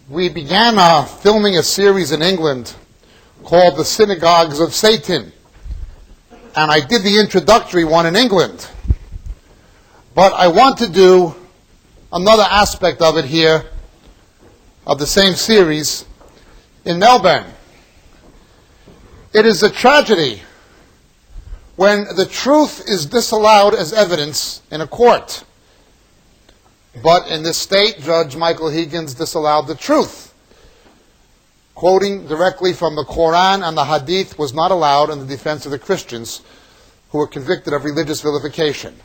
We began filming a series in England called The Synagogues of Satan. And I did the introductory one in England. But I want to do another aspect of it here, of the same series, in Melbourne. It is a tragedy when the truth is disallowed as evidence in a court. But in this state, Judge Michael Higgins disallowed the truth. Quoting directly from the Quran and the Hadith was not allowed in the defense of the Christians who were convicted of religious vilification.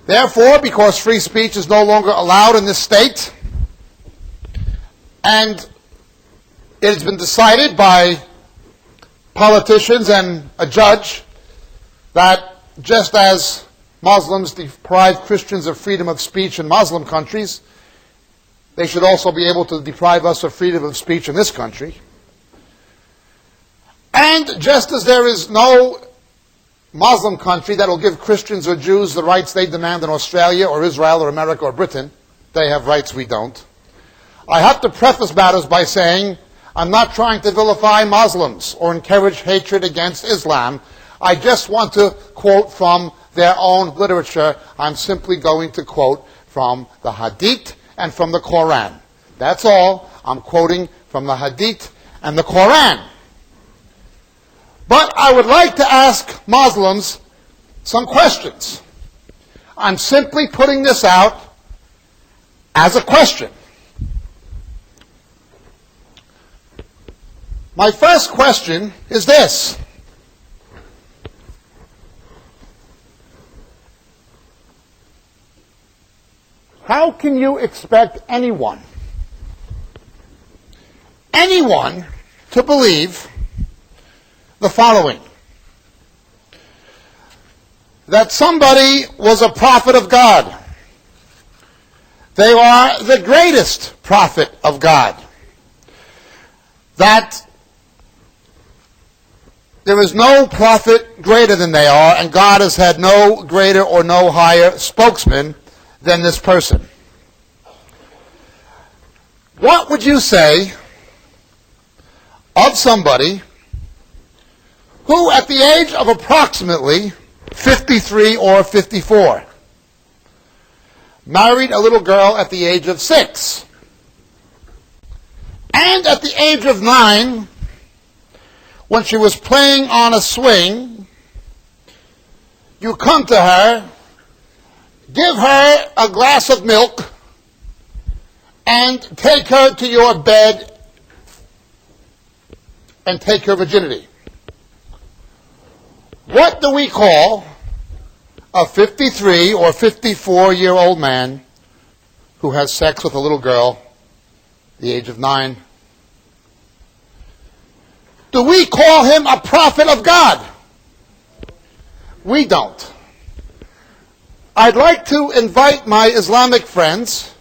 Therefore, because free speech is no longer allowed in this state, and it has been decided by politicians and a judge that just as Muslims deprive Christians of freedom of speech in Muslim countries, they should also be able to deprive us of freedom of speech in this country. And just as there is no Muslim country that will give Christians or Jews the rights they demand in Australia or Israel or America or Britain, they have rights we don't. I have to preface matters by saying I'm not trying to vilify Muslims or encourage hatred against Islam. I just want to quote from their own literature. I'm simply going to quote from the Hadith and from the Quran. That's all. I'm quoting from the Hadith and the Quran. But I would like to ask Muslims some questions. I'm simply putting this out as a question. My first question is this. How can you expect anyone to believe the following: that somebody was a prophet of God? They are the greatest prophet of God. That there is no prophet greater than they are, and God has had no greater or no higher spokesman than this person. What would you say of somebody who, at the age of approximately 53 or 54, married a little girl at the age of 6, and at the age of 9, when she was playing on a swing, you come to her, give her a glass of milk, and take her to your bed and take her virginity? What do we call a 53 or 54-year-old man who has sex with a little girl at the age of 9? Do we call him a prophet of God? We don't. I'd like to invite my Islamic friends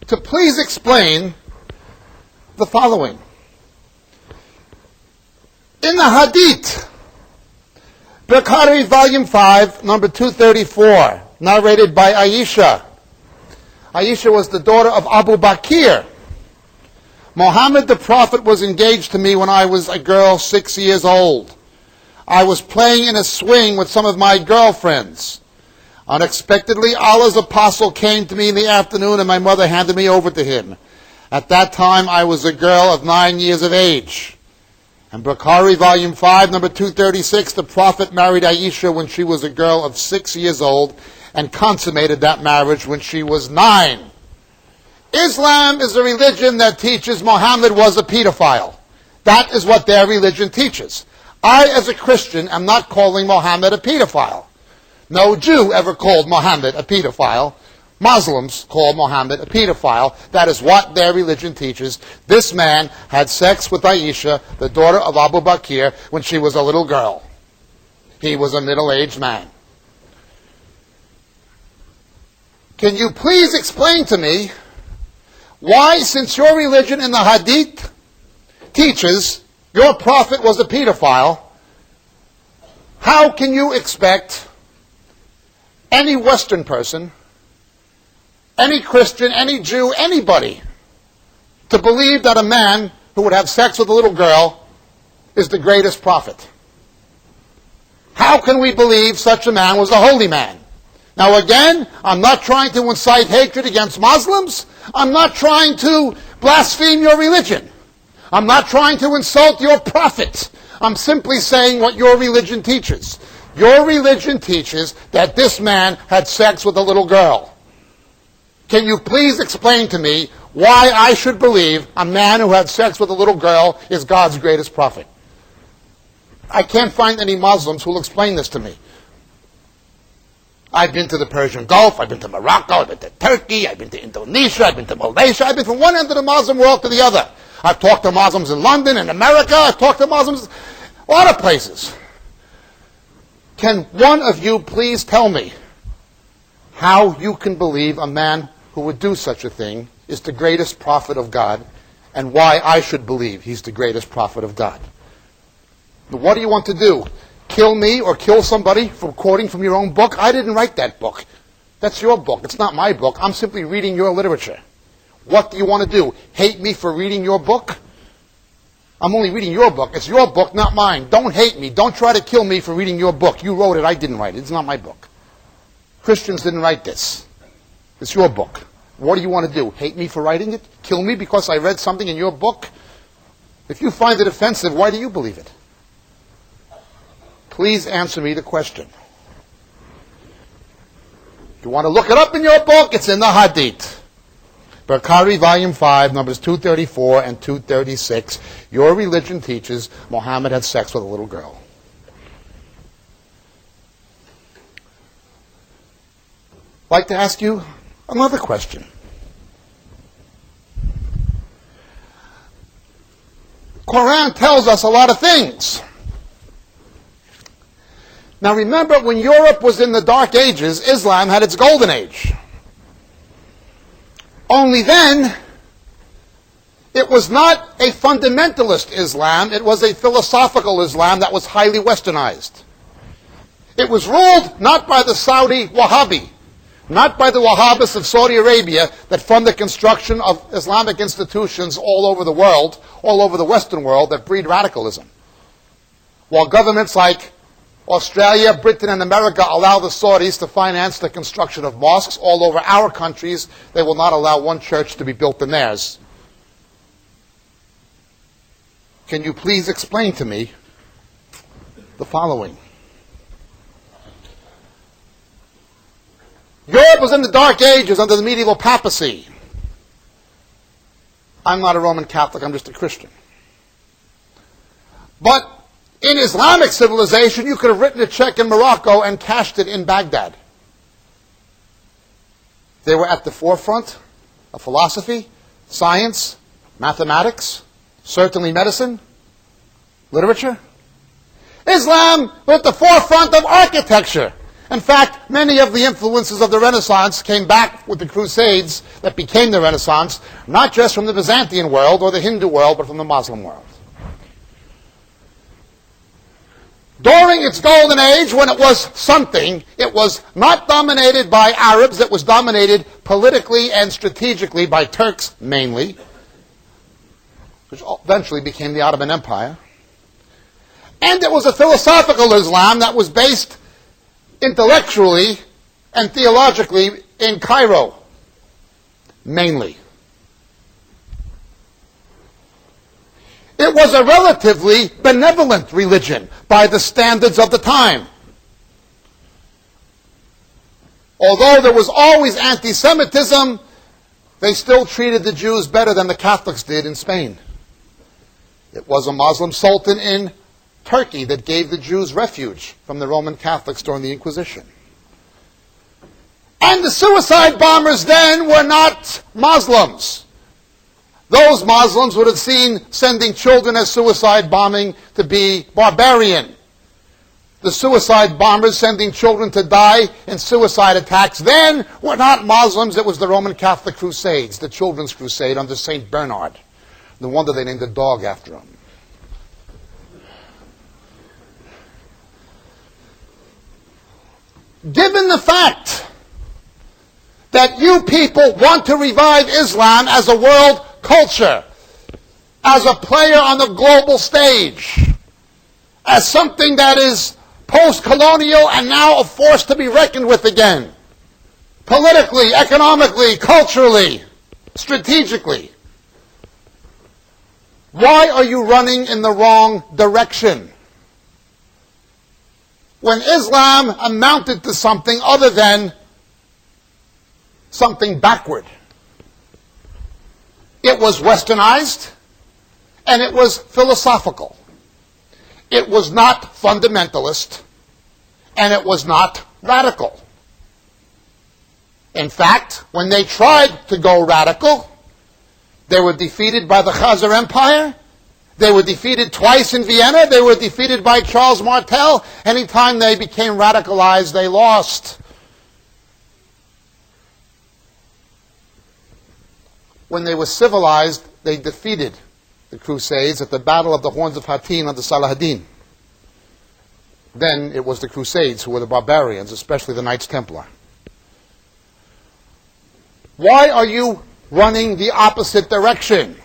to please explain the following. In the Hadith, Bukhari, Volume 5, number 234, narrated by Aisha. Aisha was the daughter of Abu Bakr. Muhammad the Prophet was engaged to me when I was a girl 6 years old. I was playing in a swing with some of my girlfriends. Unexpectedly, Allah's apostle came to me in the afternoon and my mother handed me over to him. At that time, I was a girl of 9 years of age. And Bukhari, Volume 5, number 236, the Prophet married Aisha when she was a girl of 6 years old and consummated that marriage when she was 9. Islam is a religion that teaches Muhammad was a pedophile. That is what their religion teaches. I, as a Christian, am not calling Muhammad a pedophile. No Jew ever called Muhammad a pedophile. Muslims call Muhammad a pedophile. That is what their religion teaches. This man had sex with Aisha, the daughter of Abu Bakr, when she was a little girl. He was a middle-aged man. Can you please explain to me why, since your religion in the Hadith teaches your prophet was a pedophile, how can you expect any Western person, any Christian, any Jew, anybody, to believe that a man who would have sex with a little girl is the greatest prophet? How can we believe such a man was a holy man? Now again, I'm not trying to incite hatred against Muslims. I'm not trying to blaspheme your religion. I'm not trying to insult your prophet. I'm simply saying what your religion teaches. Your religion teaches that this man had sex with a little girl. Can you please explain to me why I should believe a man who had sex with a little girl is God's greatest prophet? I can't find any Muslims who will explain this to me. I've been to the Persian Gulf, I've been to Morocco, I've been to Turkey, I've been to Indonesia, I've been to Malaysia, I've been from one end of the Muslim world to the other. I've talked to Muslims in London, in America, I've talked to Muslims a lot of places. Can one of you please tell me how you can believe a man who would do such a thing is the greatest prophet of God, and why I should believe he's the greatest prophet of God? What do you want to do? Kill me or kill somebody for quoting from your own book? I didn't write that book. That's your book. It's not my book. I'm simply reading your literature. What do you want to do? Hate me for reading your book? I'm only reading your book. It's your book, not mine. Don't hate me. Don't try to kill me for reading your book. You wrote it. I didn't write it. It's not my book. Christians didn't write this. It's your book. What do you want to do? Hate me for writing it? Kill me because I read something in your book? If you find it offensive, why do you believe it? Please answer me the question. If you want to look it up in your book, it's in the Hadith. Bukhari, Volume 5, Numbers 234 and 236. Your religion teaches Muhammad had sex with a little girl. I'd like to ask you another question. The Quran tells us a lot of things. Now remember, when Europe was in the Dark Ages, Islam had its golden age. Only then, it was not a fundamentalist Islam, it was a philosophical Islam that was highly westernized. It was ruled not by the Saudi Wahhabi, not by the Wahhabists of Saudi Arabia that fund the construction of Islamic institutions all over the world, all over the Western world, that breed radicalism. While governments like Australia, Britain, and America allow the Saudis to finance the construction of mosques all over our countries, they will not allow one church to be built in theirs. Can you please explain to me the following? Europe was in the Dark Ages under the medieval papacy. I'm not a Roman Catholic, I'm just a Christian. But in Islamic civilization, you could have written a check in Morocco and cashed it in Baghdad. They were at the forefront of philosophy, science, mathematics, certainly medicine, literature. Islam was at the forefront of architecture. In fact, many of the influences of the Renaissance came back with the Crusades that became the Renaissance, not just from the Byzantine world or the Hindu world, but from the Muslim world. During its golden age, when it was something, it was not dominated by Arabs, it was dominated politically and strategically by Turks mainly, which eventually became the Ottoman Empire. And it was a philosophical Islam that was based intellectually and theologically in Cairo, mainly. It was a relatively benevolent religion by the standards of the time. Although there was always anti-Semitism, they still treated the Jews better than the Catholics did in Spain. It was a Muslim sultan in Turkey that gave the Jews refuge from the Roman Catholics during the Inquisition. And the suicide bombers then were not Muslims. Those Muslims would have seen sending children as suicide bombing to be barbarian. The suicide bombers sending children to die in suicide attacks then were not Muslims. It was the Roman Catholic Crusades, the Children's Crusade under St. Bernard. No wonder they named a dog after him. Given the fact that you people want to revive Islam as a world culture as a player on the global stage, as something that is post-colonial and now a force to be reckoned with again, politically, economically, culturally, strategically. Why are you running in the wrong direction? When Islam amounted to something other than something backward, it was westernized and it was philosophical. It was not fundamentalist and it was not radical. In fact, when they tried to go radical, they were defeated by the Khazar Empire. They were defeated twice in Vienna. They were defeated by Charles Martel. Anytime they became radicalized, they lost. When they were civilized, they defeated the Crusades at the Battle of the Horns of Hattin under Salah ad-Din. Then it was the Crusades who were the barbarians, especially the Knights Templar. Why are you running the opposite direction?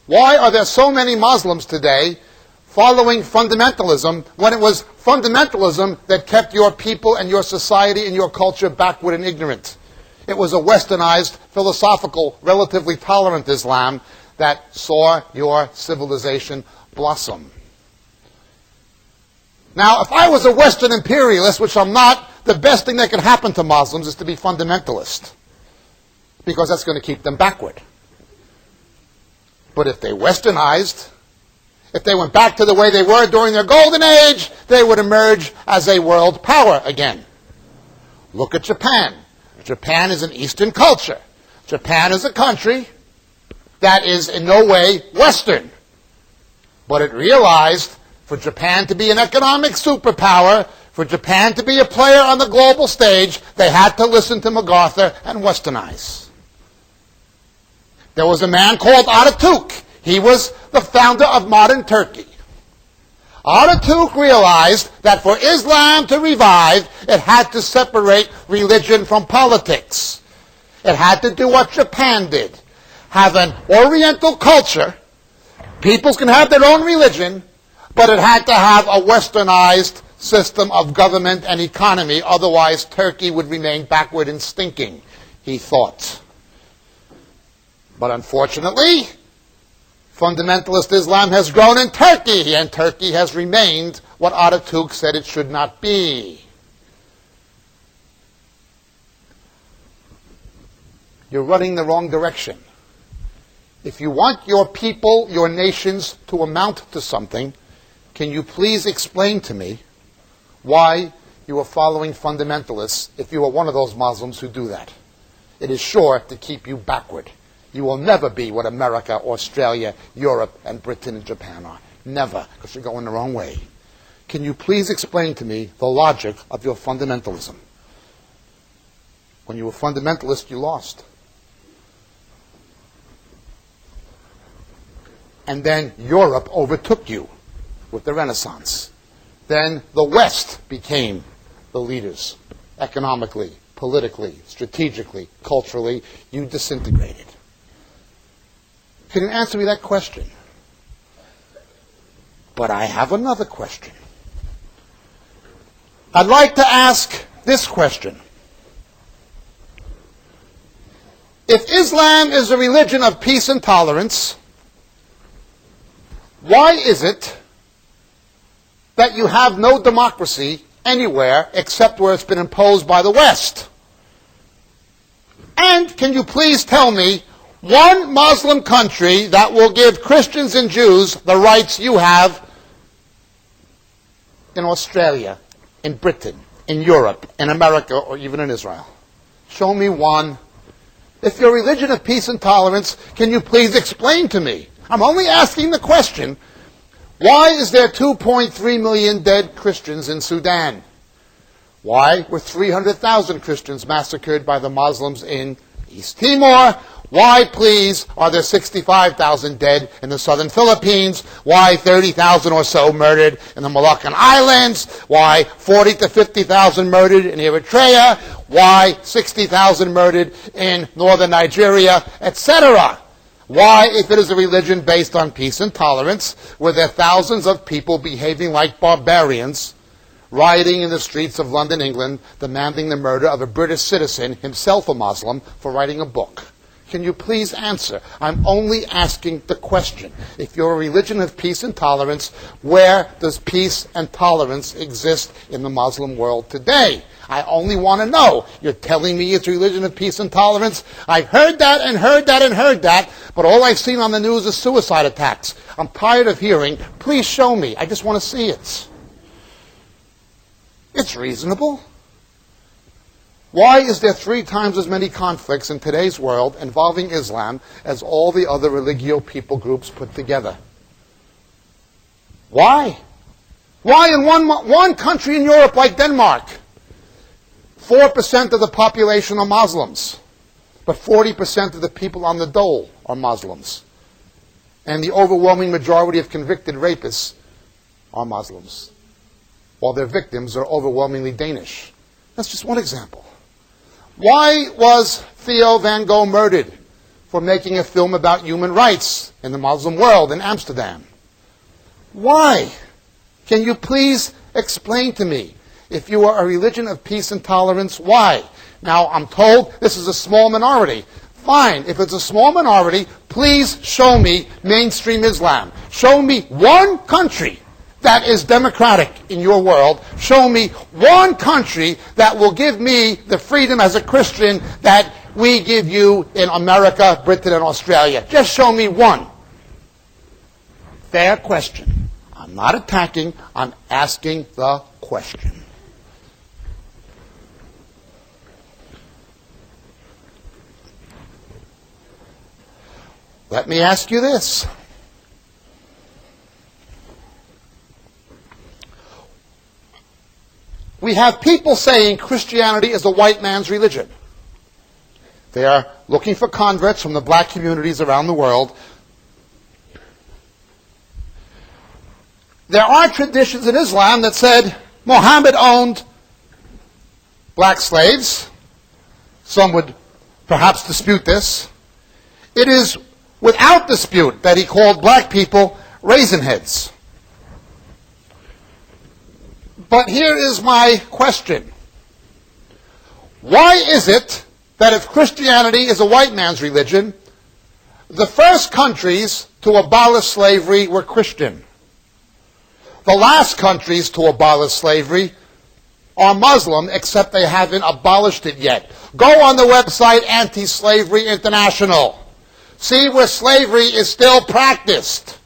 Why are there so many Muslims today following fundamentalism when it was fundamentalism that kept your people and your society and your culture backward and ignorant? It was a westernized, philosophical, relatively tolerant Islam that saw your civilization blossom. Now, if I was a Western imperialist, which I'm not, the best thing that could happen to Muslims is to be fundamentalist, because that's going to keep them backward. But if they westernized, if they went back to the way they were during their golden age, they would emerge as a world power again. Look at Japan. Japan is an Eastern culture. Japan is a country that is in no way Western. But it realized for Japan to be an economic superpower, for Japan to be a player on the global stage, they had to listen to MacArthur and westernize. There was a man called Ataturk. He was the founder of modern Turkey. Ataturk realized that for Islam to revive, it had to separate religion from politics. It had to do what Japan did. Have an Oriental culture. Peoples can have their own religion, but it had to have a westernized system of government and economy. Otherwise, Turkey would remain backward and stinking, he thought. But unfortunately, fundamentalist Islam has grown in Turkey, and Turkey has remained what Ataturk said it should not be. You're running the wrong direction. If you want your people, your nations to amount to something, can you please explain to me why you are following fundamentalists if you are one of those Muslims who do that? It is sure to keep you backward. You will never be what America, Australia, Europe, and Britain and Japan are. Never, because you're going the wrong way. Can you please explain to me the logic of your fundamentalism? When you were fundamentalist, you lost. And then Europe overtook you with the Renaissance. Then the West became the leaders, economically, politically, strategically, culturally. You disintegrated. Can you answer me that question? But I have another question. I'd like to ask this question. If Islam is a religion of peace and tolerance, why is it that you have no democracy anywhere except where it's been imposed by the West? And can you please tell me one Muslim country that will give Christians and Jews the rights you have in Australia, in Britain, in Europe, in America, or even in Israel? Show me one. If your religion of peace and tolerance, can you please explain to me? I'm only asking the question, why is there 2.3 million dead Christians in Sudan? Why were 300,000 Christians massacred by the Muslims in East Timor? Why, please, are there 65,000 dead in the southern Philippines? Why 30,000 or so murdered in the Moluccan Islands? Why 40 to 50,000 murdered in Eritrea? Why 60,000 murdered in northern Nigeria, etc.? Why, if it is a religion based on peace and tolerance, were there thousands of people behaving like barbarians, rioting in the streets of London, England, demanding the murder of a British citizen, himself a Muslim, for writing a book? Can you please answer? I'm only asking the question. If you're a religion of peace and tolerance, where does peace and tolerance exist in the Muslim world today? I only want to know. You're telling me it's a religion of peace and tolerance? I've heard that and heard that and heard that, but all I've seen on the news is suicide attacks. I'm tired of hearing, please show me. I just want to see it. It's reasonable. Why is there 3 times as many conflicts in today's world involving Islam as all the other religio people groups put together? Why? Why in one country in Europe like Denmark, 4% of the population are Muslims, but 40% of the people on the dole are Muslims. And the overwhelming majority of convicted rapists are Muslims, while their victims are overwhelmingly Danish. That's just one example. Why was Theo van Gogh murdered for making a film about human rights in the Muslim world in Amsterdam? Why? Can you please explain to me? If you are a religion of peace and tolerance, why? Now, I'm told this is a small minority. Fine, if it's a small minority, please show me mainstream Islam. Show me one country that is democratic in your world. Show me one country that will give me the freedom as a Christian that we give you in America, Britain, and Australia. Just show me one. Fair question. I'm not attacking, I'm asking the question. Let me ask you this. We have people saying Christianity is a white man's religion. They are looking for converts from the black communities around the world. There are traditions in Islam that said Muhammad owned black slaves. Some would perhaps dispute this. It is without dispute that he called black people raisin heads. But here is my question. Why is it that if Christianity is a white man's religion, the first countries to abolish slavery were Christian? The last countries to abolish slavery are Muslim, except they haven't abolished it yet. Go on the website Anti-Slavery International. See where slavery is still practiced.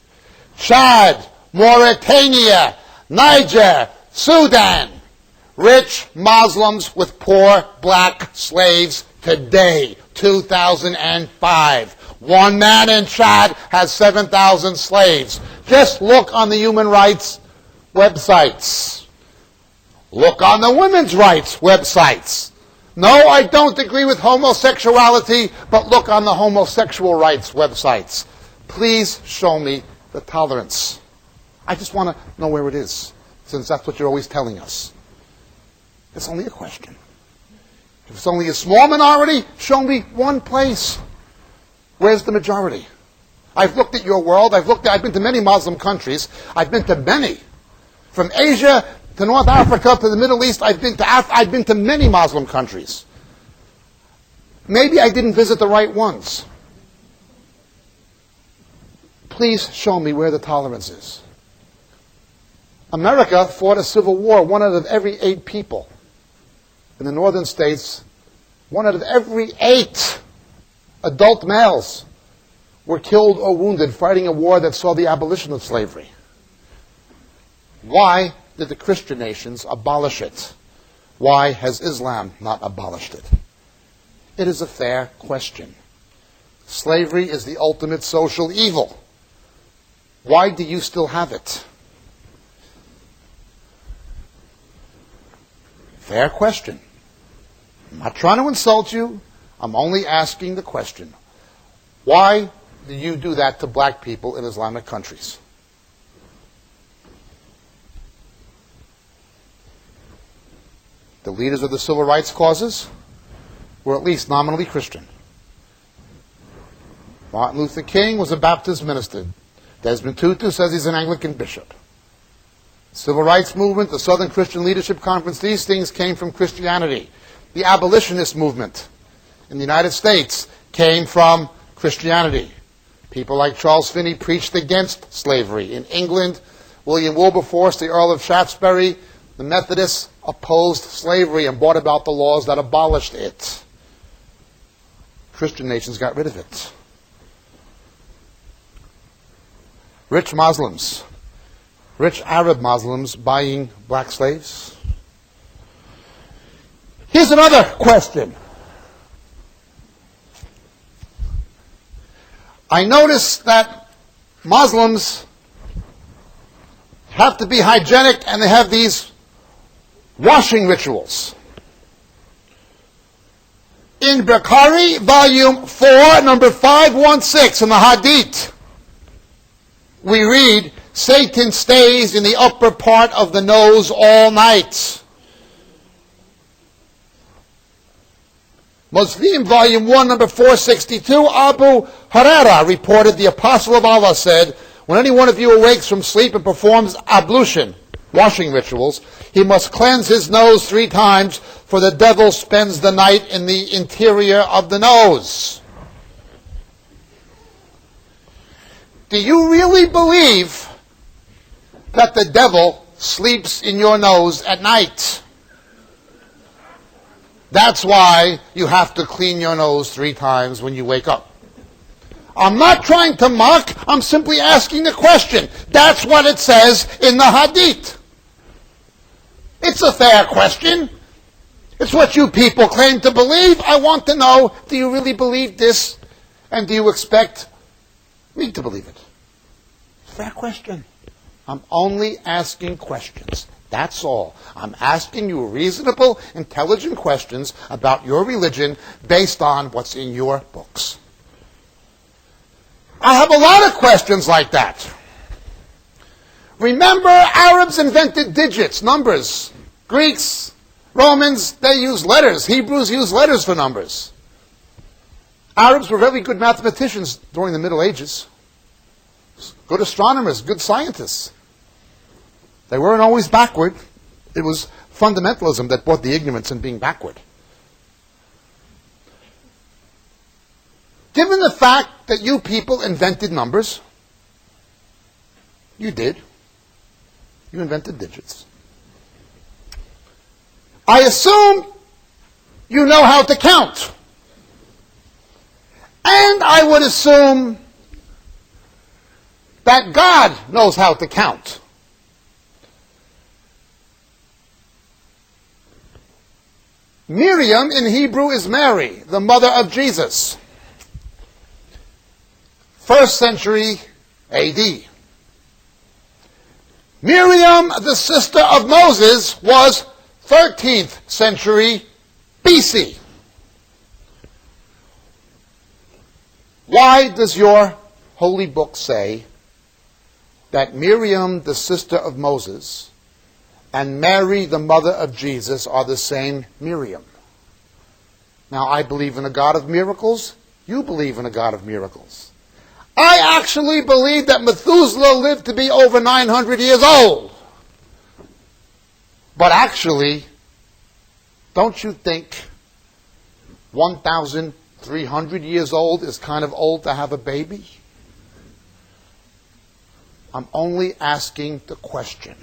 Chad, Mauritania, Niger, Sudan. Rich Muslims with poor black slaves today, 2005. One man in Chad has 7,000 slaves. Just look on the human rights websites. Look on the women's rights websites. No, I don't agree with homosexuality, but look on the homosexual rights websites. Please show me the tolerance. I just want to know where it is, since that's what you're always telling us. It's only a question. If it's only a small minority, show me one place. Where's the majority? I've looked at your world. I've been to many Muslim countries. I've been to many. From Asia to North Africa to the Middle East, I've been to many Muslim countries. Maybe I didn't visit the right ones. Please show me where the tolerance is. America fought a civil war. 1 out of every 8 people in the northern states, 1 out of every 8 adult males were killed or wounded fighting a war that saw the abolition of slavery. Why did the Christian nations abolish it? Why has Islam not abolished it? It is a fair question. Slavery is the ultimate social evil. Why do you still have it? Fair question. I'm not trying to insult you. I'm only asking the question. Why do you do that to black people in Islamic countries? The leaders of the civil rights causes were at least nominally Christian. Martin Luther King was a Baptist minister. Desmond Tutu says he's an Anglican bishop. Civil rights movement, the Southern Christian Leadership Conference, these things came from Christianity. The abolitionist movement in the United States came from Christianity. People like Charles Finney preached against slavery. In England, William Wilberforce, the Earl of Shaftesbury, the Methodists opposed slavery and brought about the laws that abolished it. Christian nations got rid of it. Rich Muslims, rich Arab Muslims buying black slaves. Here's another question. I notice that Muslims have to be hygienic and they have these washing rituals. In Bukhari, volume 4, number 516 in the Hadith, we read, Satan stays in the upper part of the nose all night. Muslim, volume 1, number 462, Abu Hurairah reported, the Apostle of Allah said, when any one of you awakes from sleep and performs ablution, washing rituals, he must cleanse his nose 3 times, for the devil spends the night in the interior of the nose. Do you really believe that the devil sleeps in your nose at night? That's why you have to clean your nose 3 times when you wake up. I'm not trying to mock, I'm simply asking a question. That's what it says in the Hadith. It's a fair question. It's what you people claim to believe. I want to know, do you really believe this? And do you expect me to believe it? Fair question. I'm only asking questions. That's all. I'm asking you reasonable, intelligent questions about your religion based on what's in your books. I have a lot of questions like that. Remember, Arabs invented digits, numbers. Greeks, Romans, they used letters. Hebrews used letters for numbers. Arabs were very good mathematicians during the Middle Ages. Good astronomers, good scientists. They weren't always backward. It was fundamentalism that brought the ignorance in being backward. Given the fact that you people invented numbers, you did. You invented digits. I assume you know how to count. And I would assume that God knows how to count. Miriam in Hebrew is Mary, the mother of Jesus. 1st century A.D. Miriam, the sister of Moses, was 13th century B.C. Why does your holy book say that Miriam, the sister of Moses, and Mary, the mother of Jesus, are the same Miriam? Now, I believe in a God of miracles. You believe in a God of miracles. I actually believe that Methuselah lived to be over 900 years old. But actually, don't you think 1,300 years old is kind of old to have a baby? I'm only asking the question.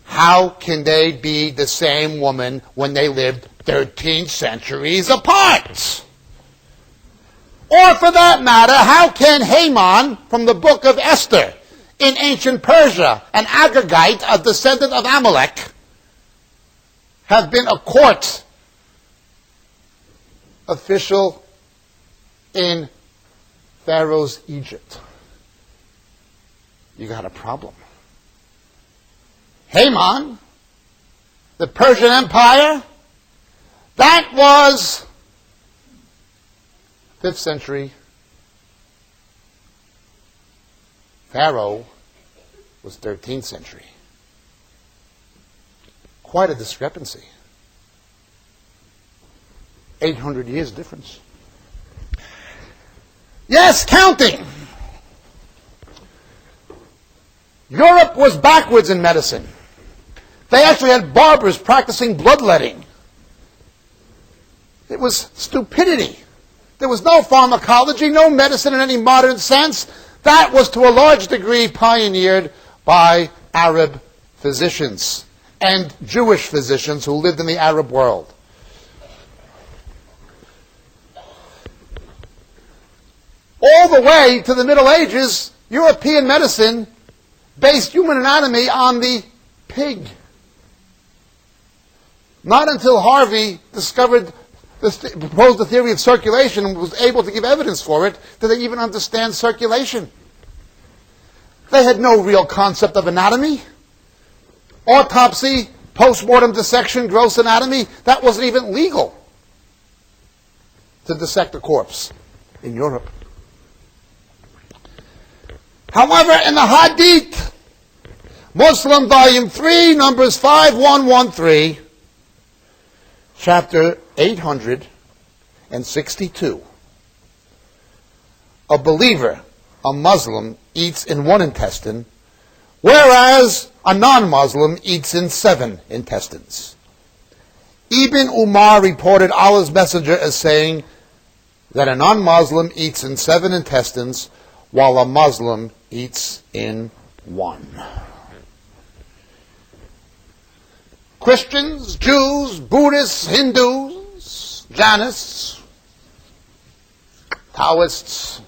How can they be the same woman when they lived 13 centuries apart? Or for that matter, how can Haman from the book of Esther in ancient Persia, an Agagite, a descendant of Amalek, have been a court official in Pharaoh's Egypt? You got a problem. Haman, the Persian Empire, that was 5th century. Pharaoh was 13th century. Quite a discrepancy. 800 years difference. Yes, counting. Europe was backwards in medicine. They actually had barbers practicing bloodletting. It was stupidity. There was no pharmacology, no medicine in any modern sense. That was to a large degree pioneered by Arab physicians and Jewish physicians who lived in the Arab world. All the way to the Middle Ages, European medicine based human anatomy on the pig. Not until Harvey proposed the theory of circulation and was able to give evidence for it did they even understand circulation. They had no real concept of anatomy. Autopsy, post-mortem dissection, gross anatomy, that wasn't even legal to dissect a corpse in Europe. However, in the Hadith, Muslim Volume 3, Numbers 5113, Chapter 862, a believer, a Muslim, eats in one intestine, whereas a non-Muslim eats in 7 intestines. Ibn Umar reported Allah's Messenger as saying that a non-Muslim eats in 7 intestines, while a Muslim eats in 1. Christians, Jews, Buddhists, Hindus, Jainists, Taoists,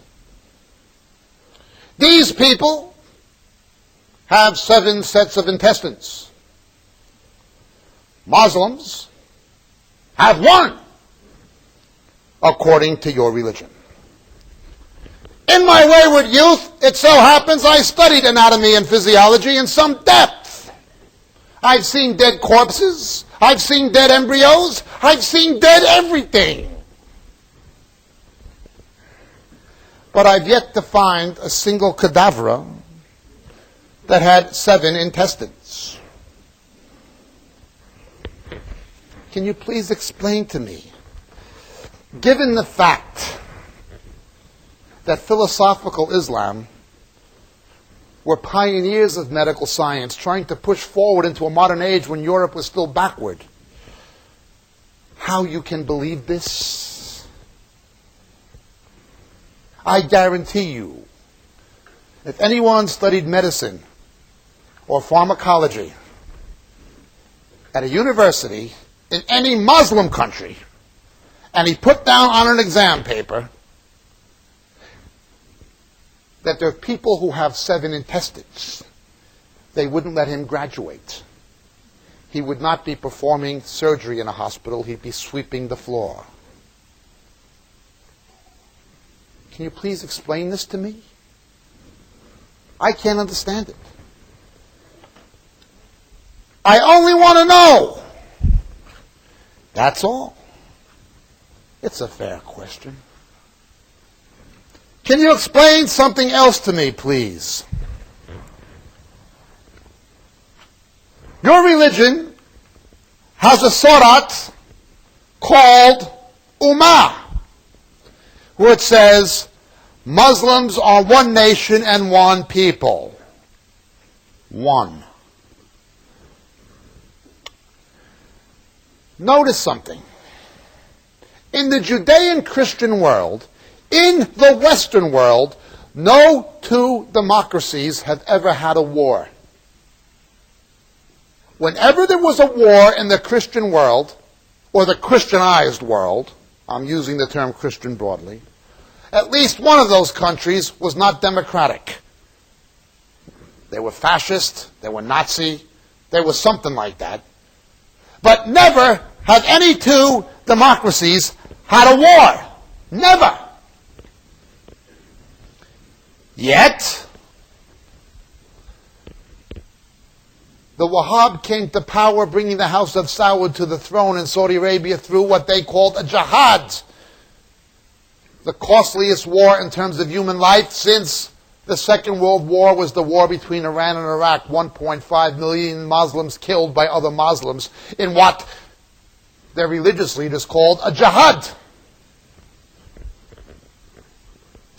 these people have 7 sets of intestines. Muslims have 1, according to your religion. In my wayward youth, it so happens I studied anatomy and physiology in some depth. I've seen dead corpses. I've seen dead embryos. I've seen dead everything. But I've yet to find a single cadaver that had 7 intestines. Can you please explain to me, given the fact that philosophical Islam were pioneers of medical science, trying to push forward into a modern age when Europe was still backward, how you can believe this? I guarantee you, if anyone studied medicine or pharmacology at a university in any Muslim country, and he put down on an exam paper that there are people who have 7 intestines, they wouldn't let him graduate. He would not be performing surgery in a hospital, he'd be sweeping the floor. Can you please explain this to me? I can't understand it. I only want to know. That's all. It's a fair question. Can you explain something else to me, please? Your religion has a surat called Ummah, where it says, Muslims are one nation and one people. One. Notice something. In the Judean Christian world, in the Western world, no 2 democracies have ever had a war. Whenever there was a war in the Christian world, or the Christianized world, I'm using the term Christian broadly, at least one of those countries was not democratic. They were fascist, they were Nazi, they were something like that. But never have any 2 democracies had a war. Never. Yet, the Wahhab came to power, bringing the House of Saud to the throne in Saudi Arabia through what they called a jihad. The costliest war in terms of human life since the Second World War was the war between Iran and Iraq. 1.5 million Muslims killed by other Muslims in what their religious leaders called a jihad.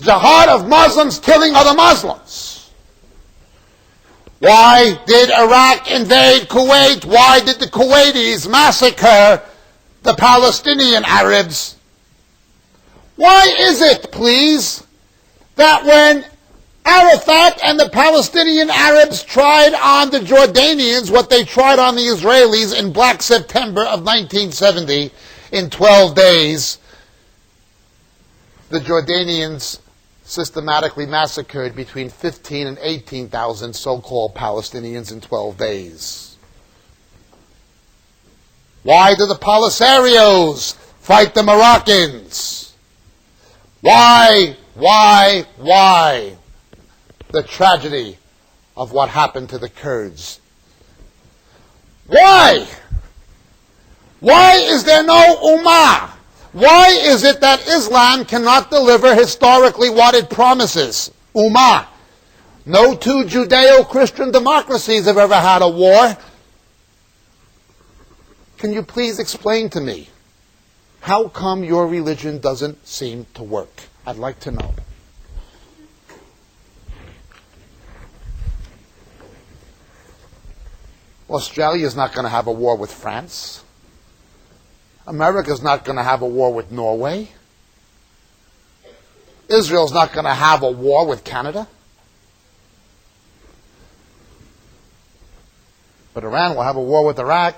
Jihad of Muslims killing other Muslims. Why did Iraq invade Kuwait? Why did the Kuwaitis massacre the Palestinian Arabs? Why is it, please, that when Arafat and the Palestinian Arabs tried on the Jordanians what they tried on the Israelis in Black September of 1970 in 12 days, the Jordanians systematically massacred between 15 and 18,000 so-called Palestinians in 12 days? Why do the Polisarios fight the Moroccans? Why? The tragedy of what happened to the Kurds. Why? Why is there no Ummah? Why is it that Islam cannot deliver historically what it promises? Ummah. No two Judeo-Christian democracies have ever had a war. Can you please explain to me, how come your religion doesn't seem to work? I'd like to know. Australia is not going to have a war with France. America is not going to have a war with Norway. Israel is not going to have a war with Canada. But Iran will have a war with Iraq.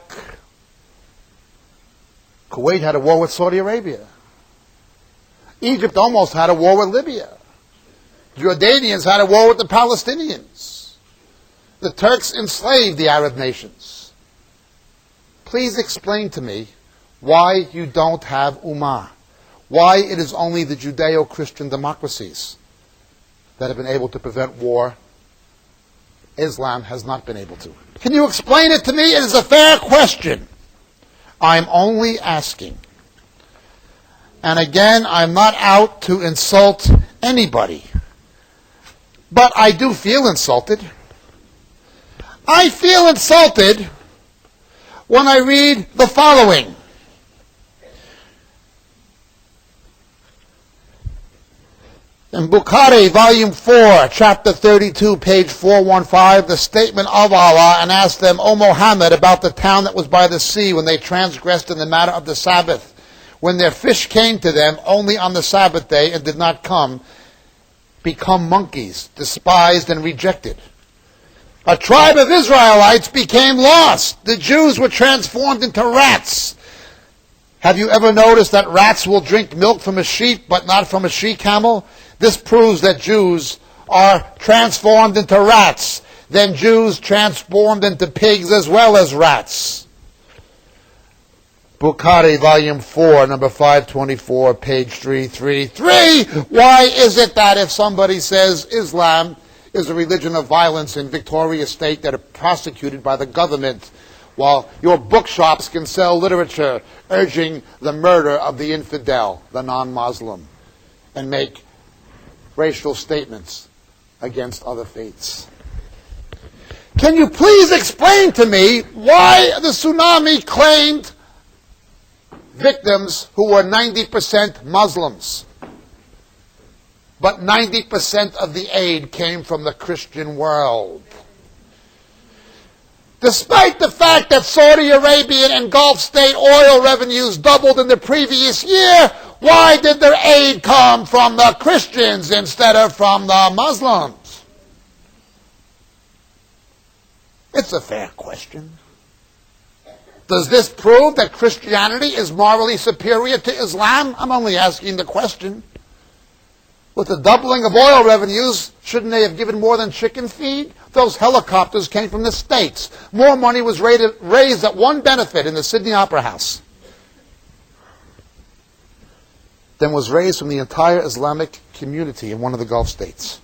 Kuwait had a war with Saudi Arabia. Egypt almost had a war with Libya. Jordanians had a war with the Palestinians. The Turks enslaved the Arab nations. Please explain to me why you don't have Ummah. Why it is only the Judeo-Christian democracies that have been able to prevent war. Islam has not been able to. Can you explain it to me? It is a fair question. I'm only asking. And again, I'm not out to insult anybody. But I do feel insulted. I feel insulted when I read the following. In Bukhari, Volume 4, Chapter 32, page 415, the statement of Allah, and asked them, O Muhammad, about the town that was by the sea when they transgressed in the matter of the Sabbath, when their fish came to them only on the Sabbath day and did not become monkeys, despised and rejected. A tribe of Israelites became lost. The Jews were transformed into rats. Have you ever noticed that rats will drink milk from a sheep but not from a she-camel? This proves that Jews are transformed into rats. Then Jews transformed into pigs as well as rats. Bukhari, Volume 4, number 524, page 333. Why is it that if somebody says Islam is a religion of violence in Victoria State that are prosecuted by the government, while your bookshops can sell literature urging the murder of the infidel, the non-Muslim, and make racial statements against other faiths? Can you please explain to me why the tsunami claimed victims who were 90% Muslims, but 90% of the aid came from the Christian world? Despite the fact that Saudi Arabian and Gulf state oil revenues doubled in the previous year, why did their aid come from the Christians instead of from the Muslims? It's a fair question. Does this prove that Christianity is morally superior to Islam? I'm only asking the question. With the doubling of oil revenues, shouldn't they have given more than chicken feed? Those helicopters came from the States. More money was raised at one benefit in the Sydney Opera House than was raised from the entire Islamic community in one of the Gulf states.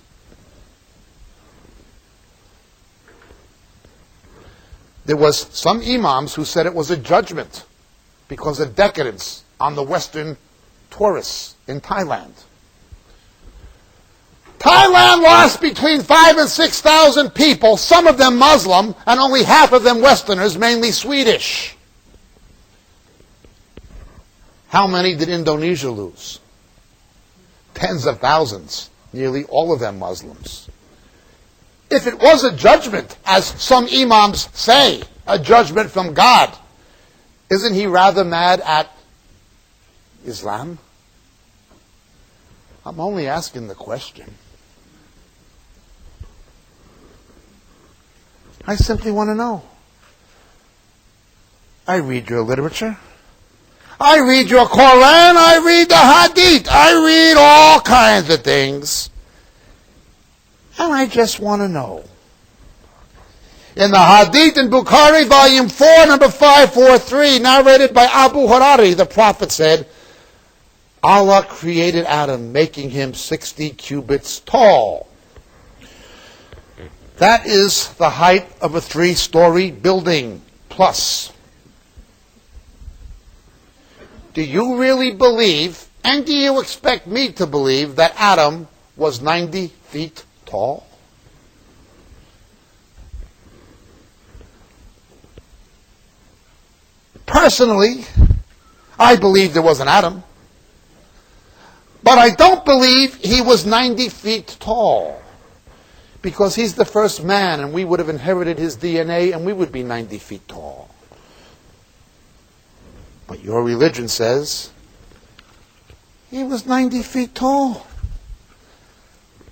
There was some imams who said it was a judgment because of decadence on the Western tourists in Thailand. Thailand lost between 5,000 and 6,000 people, some of them Muslim, and only half of them Westerners, mainly Swedish. How many did Indonesia lose? Tens of thousands. nearly all of them Muslims. If it was a judgment, as some imams say, a judgment from God, isn't he rather mad at Islam? I'm only asking the question. I simply want to know. I read your literature. I read your Quran. I read the Hadith. I read all kinds of things. And I just want to know. In the Hadith in Bukhari, volume 4, number 543, narrated by Abu Hurairah, the Prophet said, Allah created Adam, making him 60 cubits tall. That is the height of a 3-story building plus. Do you really believe, and do you expect me to believe, that Adam was 90 feet tall? Personally, I believe there was an Adam. But I don't believe he was 90 feet tall. Because he's the first man, and we would have inherited his DNA, and we would be 90 feet tall. But your religion says he was 90 feet tall.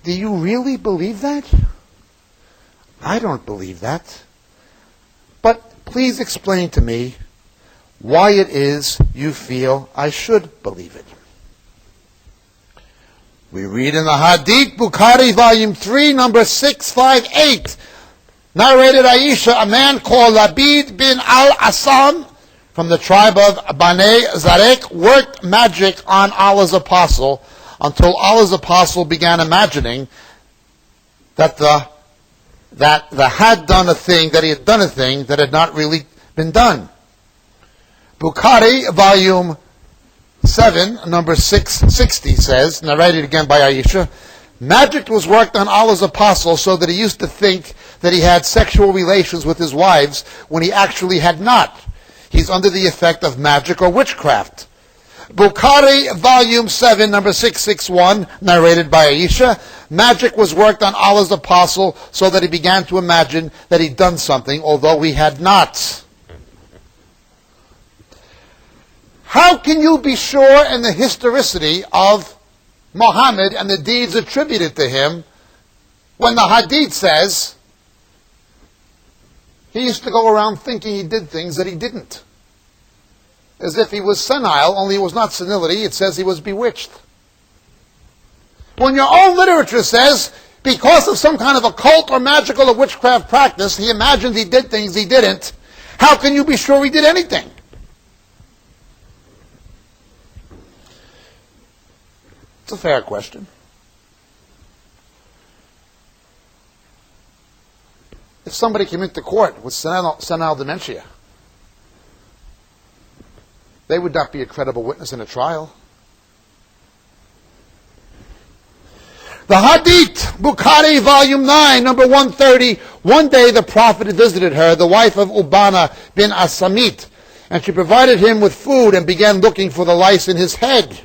Do you really believe that? I don't believe that. But please explain to me why it is you feel I should believe it. We read in the Hadith, Bukhari, volume 3, number 658, narrated Aisha, a man called Labid bin al-Asam from the tribe of Bnei Zarek worked magic on Allah's apostle until Allah's apostle began imagining that he had done a thing that had not really been done. Bukhari, volume 7, number 660 says, narrated again by Aisha, magic was worked on Allah's apostle so that he used to think that he had sexual relations with his wives when he actually had not. He's under the effect of magic or witchcraft. Bukhari, volume 7, number 661, narrated by Aisha, magic was worked on Allah's apostle so that he began to imagine that he'd done something, although he had not. How can you be sure in the historicity of Muhammad and the deeds attributed to him when the Hadith says he used to go around thinking he did things that he didn't? As if he was senile, only it was not senility, it says he was bewitched. When your own literature says, because of some kind of occult or magical or witchcraft practice, he imagined he did things he didn't, how can you be sure he did anything? It's a fair question. If somebody came into court with senile dementia, they would not be a credible witness in a trial. The Hadith, Bukhari, volume 9, number 130. One day the Prophet visited her, the wife of Ubana bin Asamit, and she provided him with food and began looking for the lice in his head.